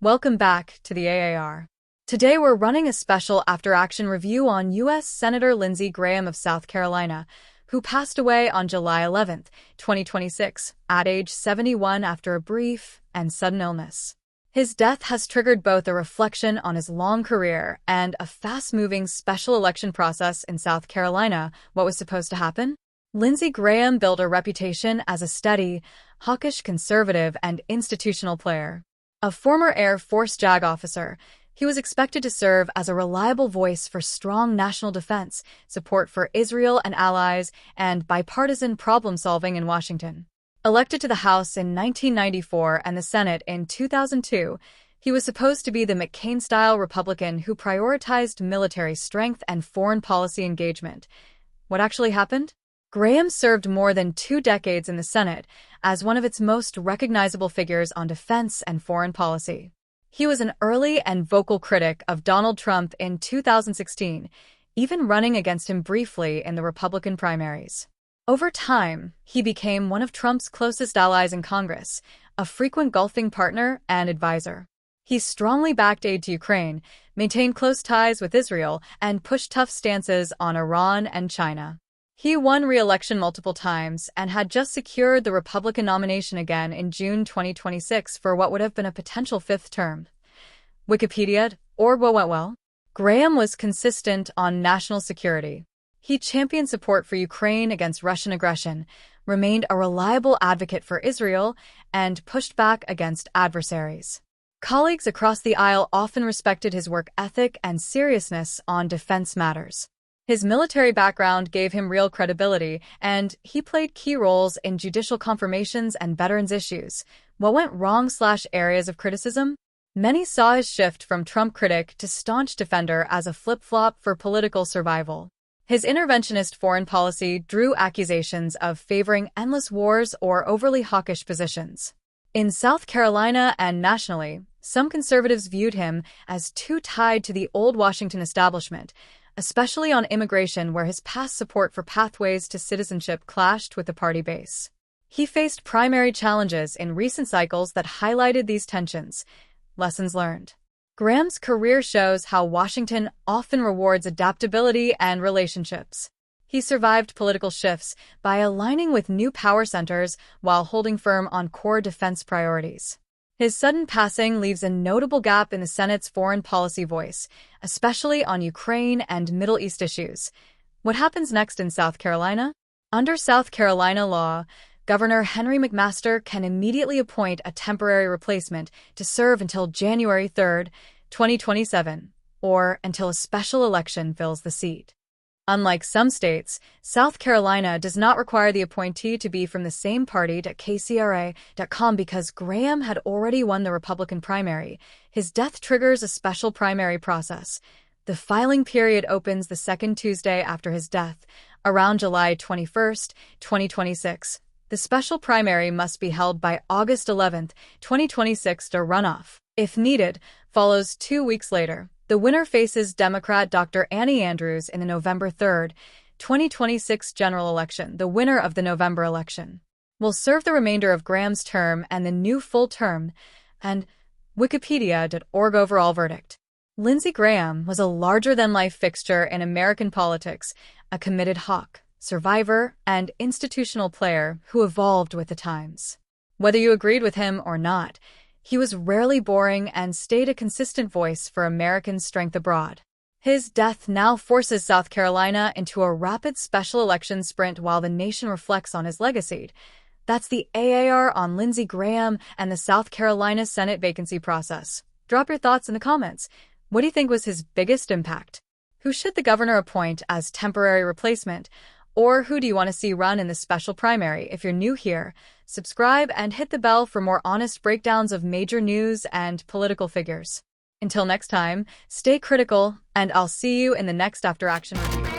Welcome back to the AAR. Today we're running a special after-action review on U.S. Senator Lindsey Graham of South Carolina, who passed away on July 11, 2026, at age 71 after a brief and sudden illness. His death has triggered both a reflection on his long career and a fast-moving special election process in South Carolina. What was supposed to happen? Lindsey Graham built a reputation as a steady, hawkish conservative and institutional player. A former Air Force JAG officer, he was expected to serve as a reliable voice for strong national defense, support for Israel and allies, and bipartisan problem-solving in Washington. Elected to the House in 1994 and the Senate in 2002, he was supposed to be the McCain-style Republican who prioritized military strength and foreign policy engagement. What actually happened? Graham served more than 2 decades in the Senate as one of its most recognizable figures on defense and foreign policy. He was an early and vocal critic of Donald Trump in 2016, even running against him briefly in the Republican primaries. Over time, he became one of Trump's closest allies in Congress, a frequent golfing partner and advisor. He strongly backed aid to Ukraine, maintained close ties with Israel, and pushed tough stances on Iran and China. He won re-election multiple times and had just secured the Republican nomination again in June 2026 for what would have been a potential 5th term. Wikipedia, or what went well? Graham was consistent on national security. He championed support for Ukraine against Russian aggression, remained a reliable advocate for Israel, and pushed back against adversaries. Colleagues across the aisle often respected his work ethic and seriousness on defense matters. His military background gave him real credibility, and he played key roles in judicial confirmations and veterans issues. What went wrong/areas of criticism? Many saw his shift from Trump critic to staunch defender as a flip-flop for political survival. His interventionist foreign policy drew accusations of favoring endless wars or overly hawkish positions. In South Carolina and nationally, some conservatives viewed him as too tied to the old Washington establishment, especially on immigration where his past support for pathways to citizenship clashed with the party base. He faced primary challenges in recent cycles that highlighted these tensions. Lessons learned. Graham's career shows how Washington often rewards adaptability and relationships. He survived political shifts by aligning with new power centers while holding firm on core defense priorities. His sudden passing leaves a notable gap in the Senate's foreign policy voice, especially on Ukraine and Middle East issues. What happens next in South Carolina? Under South Carolina law, Governor Henry McMaster can immediately appoint a temporary replacement to serve until January 3, 2027, or until a special election fills the seat. Unlike some states, South Carolina does not require the appointee to be from the same party. KCRA.com because Graham had already won the Republican primary. His death triggers a special primary process. The filing period opens the second Tuesday after his death, around July 21, 2026. The special primary must be held by August 11, 2026. The runoff, if needed, follows 2 weeks later. The winner faces Democrat Dr. Annie Andrews in the November 3, 2026 general election. The winner of the November election will serve the remainder of Graham's term and the new full term. And Wikipedia.org overall verdict. Lindsey Graham was a larger-than-life fixture in American politics, a committed hawk, survivor, and institutional player who evolved with the times. Whether you agreed with him or not, he was rarely boring and stayed a consistent voice for American strength abroad. His death now forces South Carolina into a rapid special election sprint while the nation reflects on his legacy. That's the AAR on Lindsey Graham and the South Carolina Senate vacancy process. Drop your thoughts in the comments. What do you think was his biggest impact? Who should the governor appoint as temporary replacement? Or who do you want to see run in the special primary? If you're new here, subscribe and hit the bell for more honest breakdowns of major news and political figures. Until next time, stay critical, and I'll see you in the next After Action review.